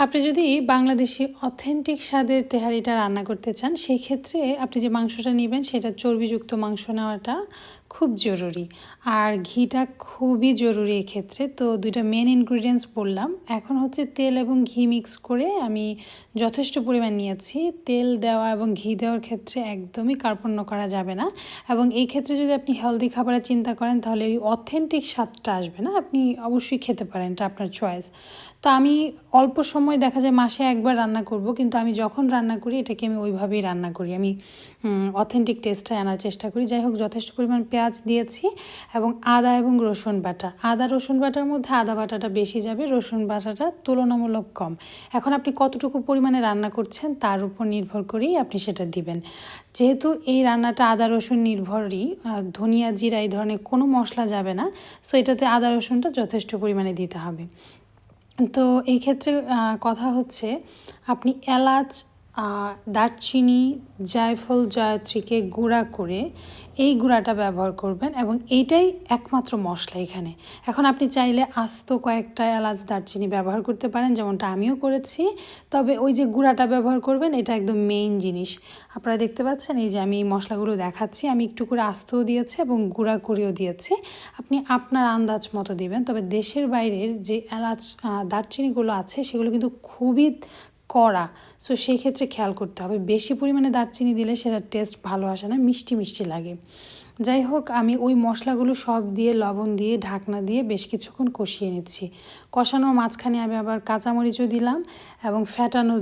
আপনি যদি বাংলাদেশি অথেন্টিক স্বাদের তেহারিটা রান্না করতে চান, সেই ক্ষেত্রে আপনি যে মাংসটা নেবেন সেটা চর্বিযুক্ত মাংস নেওয়াটা খুব জরুরি। আর ঘিটা খুবই জরুরি এক্ষেত্রে। তো 2টা মেন ইনগ্রিডিয়েন্টস বললাম। এখন হচ্ছে তেল এবং ঘি মিক্স করে আমি যথেষ্ট পরিমাণ নিয়েছি। তেল দেওয়া এবং ঘি দেওয়ার ক্ষেত্রে একদমই কার্পণ্য করা যাবে না। এবং এই ক্ষেত্রে যদি আপনি হেলদি খাবারের চিন্তা করেন তাহলে এই অথেন্টিক স্বাদটা আসবে না। আপনি অবশ্যই খেতে পারেন, এটা আপনার চয়েস। তো আমি অল্প সময় দেখা যায় মাসে একবার রান্না করব, কিন্তু আমি যখন রান্না করি এটাকে আমি ওইভাবেই রান্না করি। আমি অথেন্টিক টেস্টটা আনার চেষ্টা করি। যাই হোক, যথেষ্ট পরিমাণ পেঁয়াজ দিয়েছি এবং আদা এবং রসুন বাটা। আদা রসুন বাটার মধ্যে আদা বাটাটা বেশি যাবে, রসুন বাটাটা তুলনামূলক কম। এখন আপনি কতটুকু পরিমাণে রান্না করছেন তার উপর নির্ভর করেই আপনি সেটা দিবেন। যেহেতু এই রান্নাটা আদা রসুন নির্ভরই, ধনিয়া জিরা এই ধরনের কোনো মশলা যাবে না, সো এটাতে আদা রসুনটা যথেষ্ট পরিমাণে দিতে হবে। তো এই ক্ষেত্রে কথা হচ্ছে আপনি এলাচ, দারচিনি, জায়ফল, জয়ত্রীকে গুঁড়া করে এই গুঁড়াটা ব্যবহার করবেন এবং এইটাই একমাত্র মশলা এখানে। এখন আপনি চাইলে আস্ত কয়েকটা এলাচ দারচিনি ব্যবহার করতে পারেন, যেমনটা আমিও করেছি। তবে ওই যে গুঁড়াটা ব্যবহার করবেন এটা একদম মেইন জিনিস। আপনারা দেখতে পাচ্ছেন এই যে আমি এই মশলাগুলো দেখাচ্ছি, আমি একটু করে আস্তও দিয়েছি এবং গুঁড়া করেও দিয়েছি। আপনি আপনার আন্দাজ মতো দিবেন। তবে দেশের বাইরের যে এলাচ দারচিনিগুলো আছে সেগুলো কিন্তু খুবই কড়া, সো সেই ক্ষেত্রে খেয়াল করতে হবে। বেশি পরিমাণে দারচিনি দিলে সেটার টেস্ট ভালো আসে না, মিষ্টি মিষ্টি লাগে। যাই হোক, আমি ওই মশলাগুলো সব দিয়ে লবণ দিয়ে ঢাকনা দিয়ে বেশ কিছুক্ষণ কষিয়ে নিচ্ছি। কষানোর মাঝখানে আমি আবার কাঁচামরিচও দিলাম এবং ফেটানো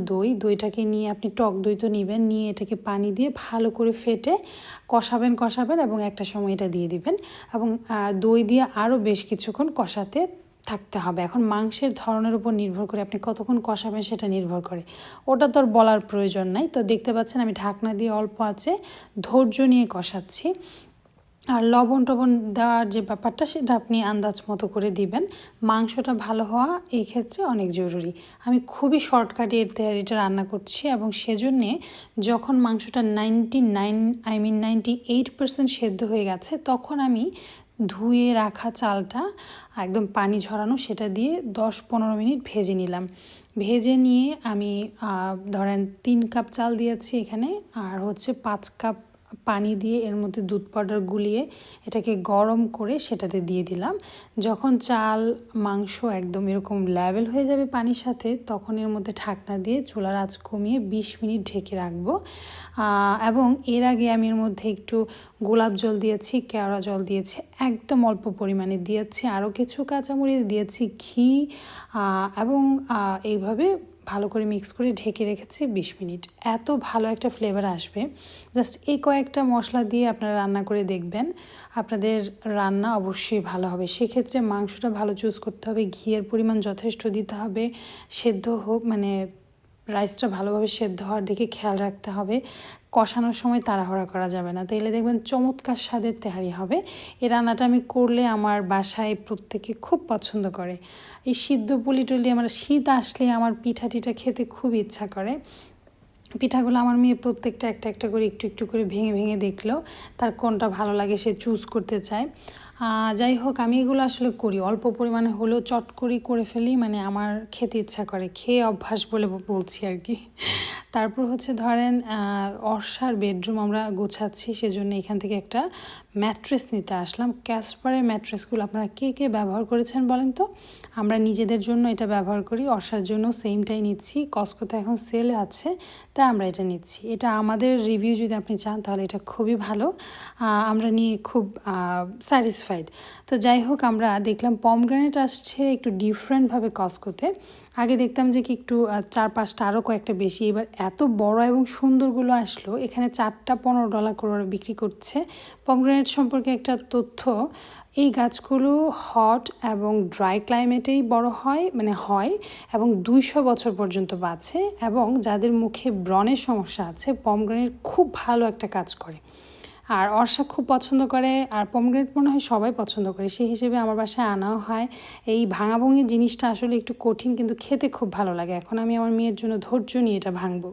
দইটাকে নিয়ে, আপনি টক দই তো নেবেন, নিয়ে এটাকে পানি দিয়ে ভালো করে ফেটে কষাবেন এবং একটা সময় এটা দিয়ে দিবেন এবং দই দিয়ে আরও বেশ কিছুক্ষণ কষাতে থাকতে হবে। এখন মাংসের ধরনের উপর নির্ভর করে আপনি কতক্ষণ কষাবেন সেটা নির্ভর করে, ওটা তো আর বলার প্রয়োজন নাই। তো দেখতে পাচ্ছেন আমি ঢাকনা দিয়ে অল্প আছে ধৈর্য নিয়ে কষাচ্ছি। আর লবণ টবণ দেওয়ার যে ব্যাপারটা সেটা আপনি আন্দাজ মতো করে দিবেন। মাংসটা ভালো হওয়া এই ক্ষেত্রে অনেক জরুরি। আমি খুবই শর্টকাটে এর তেহারিটা রান্না করছি এবং সেজন্যে যখন মাংসটা 98% সেদ্ধ হয়ে গেছে তখন আমি ধুয়ে রাখা চালটা একদম পানি ঝরানো সেটা দিয়ে 10-15 মিনিট ভেজে নিলাম। ভেজে নিয়ে আমি ধরেন 3 কাপ চাল দিয়েছি এখানে, আর হচ্ছে 5 কাপ পানি দিয়ে এর মধ্যে দুধ পাউডার গুলিয়ে এটাকে গরম করে সেটাতে দিয়ে দিলাম। যখন চাল মাংস একদম এরকম লেভেল হয়ে যাবে পানির সাথে, তখন এর মধ্যে ঢাকনা দিয়ে চুলার আঁচ কমিয়ে 20 মিনিট ঢেকে রাখবো। এবং এর আগে আমি এর মধ্যে একটু গোলাপ জল দিয়েছি, কেওড়া জল দিয়েছি, একদম অল্প পরিমাণে দিয়েছি, আরও কিছু কাঁচামরিচ দিয়েছি, ঘি এবং এইভাবে ভালো করে মিক্স করে ঢেকে রেখেছি 20 মিনিট। এত ভালো একটা ফ্লেভার আসবে। জাস্ট এই কয়েকটা মশলা দিয়ে আপনারা রান্না করে দেখবেন, আপনাদের রান্না অবশ্যই ভালো হবে। সেক্ষেত্রে মাংসটা ভালো চুজ করতে হবে, ঘিয়ের পরিমাণ যথেষ্ট দিতে হবে, সেদ্ধ হোক মানে রাইসটা ভালোভাবে সেদ্ধ হওয়ার দিকে খেয়াল রাখতে হবে। কষানোর সময় তাড়াহুড়া করা যাবে না, তাইলে দেখবেন চমৎকার স্বাদের তেহারি হবে। এই রান্নাটা আমি করলে আমার বাসায় প্রত্যেকে খুব পছন্দ করে। এই সিদ্ধ পুলি টুলি, আমার শীত আসলে আমার পিঠা টিঠা খেতে খুব ইচ্ছা করে। পিঠাগুলো আমার মেয়ে প্রত্যেকটা একটা একটা করে একটু একটু করে ভেঙে ভেঙে দেখলেও তার কোনটা ভালো লাগে সে চুজ করতে চায়। যাই হোক, আমি এগুলো আসলে করি অল্প পরিমাণে হলেও, চট করে ফেলি, মানে আমার খেতে ইচ্ছা করে, খেয়ে অভ্যাস বলে বলছি আর কি। তারপর হচ্ছে ধরেন অর্ষার বেডরুম আমরা গোছাচ্ছি, সেজন্য এখান থেকে একটা ম্যাট্রেস নিতে আসলাম। ক্যাসপারের ম্যাট্রেসগুলো আপনারা কে কে ব্যবহার করেছেন বলেন তো? আমরা নিজেদের জন্য এটা ব্যবহার করি, অর্ষার জন্য সেমটাই নিচ্ছি। কস্কোতে এখন সেল আছে তাই আমরা এটা নিচ্ছি। এটা আমাদের রিভিউ যদি আপনি চান তাহলে এটা খুবই ভালো, আমরা নিয়ে খুব স্যাটিসফাইড। তো যাই হোক, আমরা দেখলাম পমগ্রেনেট আসছে একটু ডিফারেন্টভাবে কস্কোতে। আগে দেখতাম যে কি একটু 4-5টা আরও কয়েকটা বেশি, এবার এত বড় এবং সুন্দরগুলো আসলো। এখানে 4টা $15 করে ওরা বিক্রি করছে। পমগ্রেনেট সম্পর্কে একটা তথ্য, এই গাছগুলো হট এবং ড্রাই ক্লাইমেটেই বড় হয়, মানে হয়, এবং 200 বছর পর্যন্ত বাঁচে। এবং যাদের মুখে ব্রণের সমস্যা আছে, পমগ্রেনেট খুব ভালো একটা কাজ করে। আর অর্ষা খুব পছন্দ করে, আর পমগ্রেনেট মনে হয় সবাই পছন্দ করে, সেই হিসেবে আমার বাসায় আনাও হয়। এই ভাঙাভুঙি জিনিসটা আসলে একটু কঠিন, কিন্তু খেতে খুব ভালো লাগে। এখন আমি আমার মেয়ের জন্য ধৈর্য নিয়ে এটা ভাঙবো।